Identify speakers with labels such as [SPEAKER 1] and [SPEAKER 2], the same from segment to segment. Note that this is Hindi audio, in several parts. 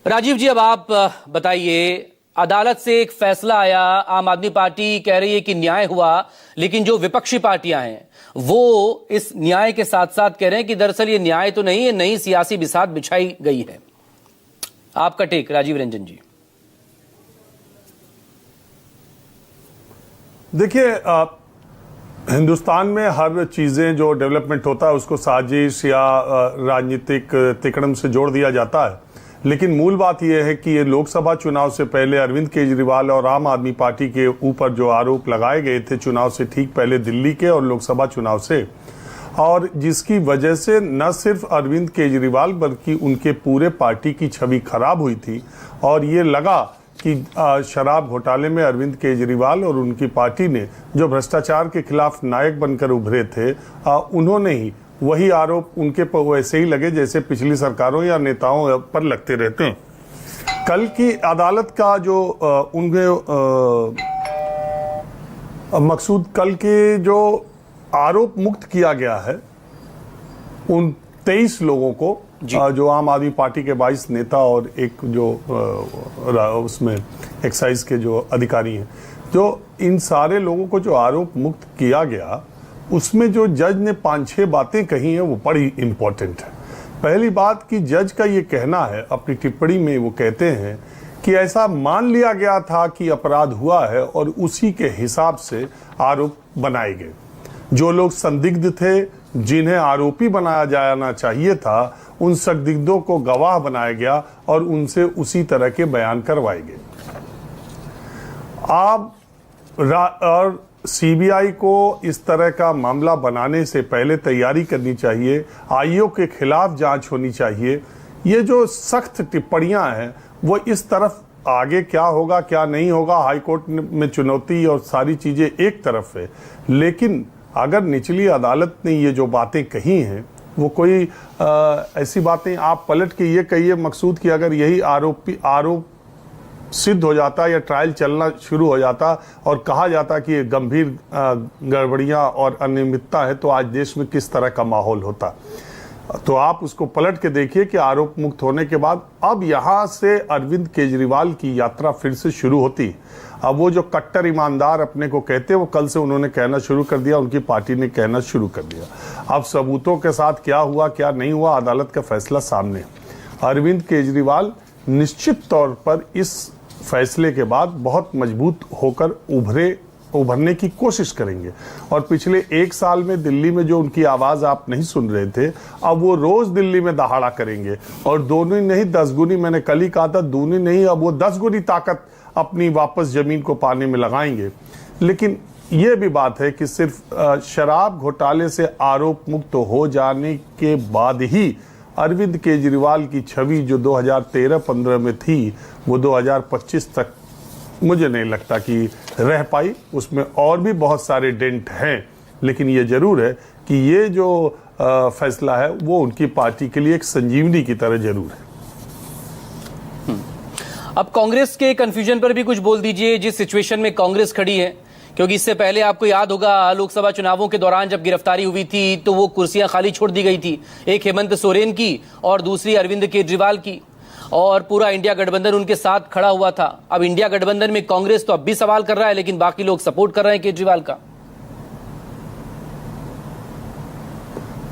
[SPEAKER 1] राजीव जी, अब आप बताइए, अदालत से एक फैसला आया, आम आदमी पार्टी कह रही है कि न्याय हुआ, लेकिन जो विपक्षी पार्टियां हैं वो इस न्याय के साथ साथ कह रहे हैं कि दरअसल ये न्याय तो नहीं है, नई सियासी बिसात बिछाई गई है। आपका टेक राजीव रंजन जी।
[SPEAKER 2] देखिए, हिंदुस्तान में हर चीजें जो डेवलपमेंट होता है उसको साजिश या राजनीतिक तिकड़म से जोड़ दिया जाता है, लेकिन मूल बात यह है कि ये लोकसभा चुनाव से पहले अरविंद केजरीवाल और आम आदमी पार्टी के ऊपर जो आरोप लगाए गए थे चुनाव से ठीक पहले दिल्ली के और लोकसभा चुनाव से, और जिसकी वजह से न सिर्फ अरविंद केजरीवाल बल्कि उनके पूरे पार्टी की छवि खराब हुई थी। और ये लगा कि शराब घोटाले में अरविंद केजरीवाल और उनकी पार्टी ने जो भ्रष्टाचार के खिलाफ नायक बनकर उभरे थे, उन्होंने ही वही आरोप उनके पर वैसे ही लगे जैसे पिछली सरकारों या नेताओं पर लगते रहते हैं। कल की अदालत का जो उनके मकसूद कल के जो आरोप मुक्त किया गया है उन 23 लोगों को, जो आम आदमी पार्टी के 22 नेता और एक जो उसमें एक्साइज के जो अधिकारी हैं, जो इन सारे लोगों को जो आरोप मुक्त किया गया, उसमें जो जज ने 5-6 बातें कही हैं वो बड़ी इंपॉर्टेंट है। पहली बात कि जज का ये कहना है, अपनी टिप्पणी में वो कहते हैं कि ऐसा मान लिया गया था कि अपराध हुआ है और उसी के हिसाब से आरोप बनाए गए। जो लोग संदिग्ध थे, जिन्हें आरोपी बनाया जाना चाहिए था, उन संदिग्धों को गवाह बनाया गया और उनसे उसी तरह के बयान करवाए गए। और सीबीआई को इस तरह का मामला बनाने से पहले तैयारी करनी चाहिए, आयोग के खिलाफ जांच होनी चाहिए। ये जो सख्त टिप्पणियां हैं वो इस तरफ आगे क्या होगा क्या नहीं होगा, हाईकोर्ट में चुनौती और सारी चीजें एक तरफ है, लेकिन अगर निचली अदालत ने ये जो बातें कही हैं वो कोई ऐसी बातें आप पलट के ये कहिए मकसूद कि अगर यही आरोप सिद्ध हो जाता या ट्रायल चलना शुरू हो जाता और कहा जाता कि ये गंभीर गड़बड़ियां और अनियमितता है, तो आज देश में किस तरह का माहौल होता। तो आप उसको पलट के देखिए कि आरोप मुक्त होने के बाद अब यहां से अरविंद केजरीवाल की यात्रा फिर से शुरू होती। अब वो जो कट्टर ईमानदार अपने को कहते हैं वो कल से उन्होंने कहना शुरू कर दिया, उनकी पार्टी ने कहना शुरू कर दिया। अब सबूतों के साथ क्या हुआ क्या नहीं हुआ, अदालत का फैसला सामने। अरविंद केजरीवाल निश्चित तौर पर इस फैसले के बाद बहुत मजबूत होकर उभरने की कोशिश करेंगे। और पिछले 1 साल में दिल्ली में जो उनकी आवाज आप नहीं सुन रहे थे, अब वो रोज दिल्ली में दहाड़ा करेंगे और दोनों नहीं 10 गुनी, मैंने कल ही कहा था दूनी नहीं, अब वो 10 गुनी ताकत अपनी वापस जमीन को पाने में लगाएंगे। लेकिन ये भी बात है कि सिर्फ शराब घोटाले से आरोप मुक्त हो जाने के बाद ही अरविंद केजरीवाल की छवि जो 2013-15 में थी वो 2025 तक मुझे नहीं लगता कि रह पाई। उसमें और भी बहुत सारे डेंट हैं, लेकिन ये जरूर है कि ये जो फैसला है वो उनकी पार्टी के लिए एक संजीवनी की तरह जरूर है।
[SPEAKER 1] अब कांग्रेस के कंफ्यूजन पर भी कुछ बोल दीजिए, जिस सिचुएशन में कांग्रेस खड़ी है, क्योंकि इससे पहले आपको याद होगा लोकसभा चुनावों के दौरान जब गिरफ्तारी हुई थी तो वो कुर्सियां खाली छोड़ दी गई थी, एक हेमंत सोरेन की और दूसरी अरविंद केजरीवाल की, और पूरा इंडिया गठबंधन उनके साथ खड़ा हुआ था। अब इंडिया गठबंधन में कांग्रेस तो अब भी सवाल कर रहा है, लेकिन बाकी लोग सपोर्ट कर रहे हैं केजरीवाल का।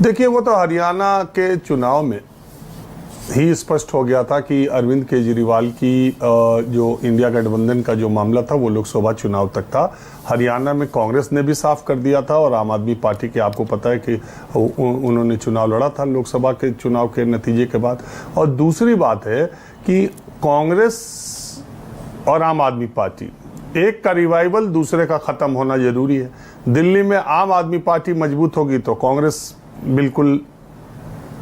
[SPEAKER 2] देखिए, वो तो हरियाणा के चुनाव में ही स्पष्ट हो गया था कि अरविंद केजरीवाल की जो इंडिया गठबंधन का जो मामला था वो लोकसभा चुनाव तक था। हरियाणा में कांग्रेस ने भी साफ कर दिया था और आम आदमी पार्टी के, आपको पता है कि उन्होंने चुनाव लड़ा था लोकसभा के चुनाव के नतीजे के बाद। और दूसरी बात है कि कांग्रेस और आम आदमी पार्टी, एक का रिवाइवल दूसरे का खत्म होना जरूरी है। दिल्ली में आम आदमी पार्टी मजबूत होगी तो कांग्रेस बिल्कुल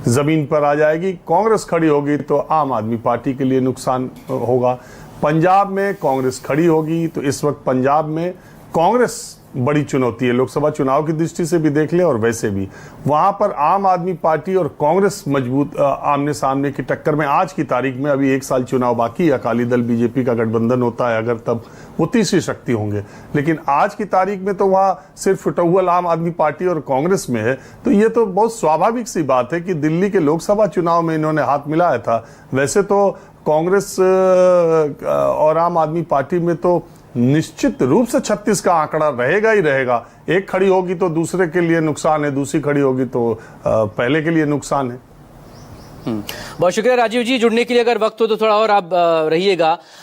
[SPEAKER 2] जमीन पर आ जाएगी, कांग्रेस खड़ी होगी तो आम आदमी पार्टी के लिए नुकसान होगा। पंजाब में कांग्रेस खड़ी होगी तो इस वक्त पंजाब में कांग्रेस बड़ी चुनौती है, लोकसभा चुनाव की दृष्टि से भी देख लें और वैसे भी वहां पर आम आदमी पार्टी और कांग्रेस मजबूत आमने सामने की टक्कर में आज की तारीख में, अभी 1 साल चुनाव बाकी है, अकाली दल बीजेपी का गठबंधन होता है अगर तब वो तीसरी शक्ति होंगे, लेकिन आज की तारीख में तो वहां सिर्फ फुटहुल आम आदमी पार्टी और कांग्रेस में है। तो ये तो बहुत स्वाभाविक सी बात है कि दिल्ली के लोकसभा चुनाव में इन्होंने हाथ मिलाया था। वैसे तो कांग्रेस और आम आदमी पार्टी में तो निश्चित रूप से 36 का आंकड़ा रहेगा ही रहेगा। एक खड़ी होगी तो दूसरे के लिए नुकसान है, दूसरी खड़ी होगी तो पहले के लिए नुकसान है।
[SPEAKER 1] बहुत शुक्रिया राजीव जी, जुड़ने के लिए। अगर वक्त हो तो थोड़ा और आप रहिएगा।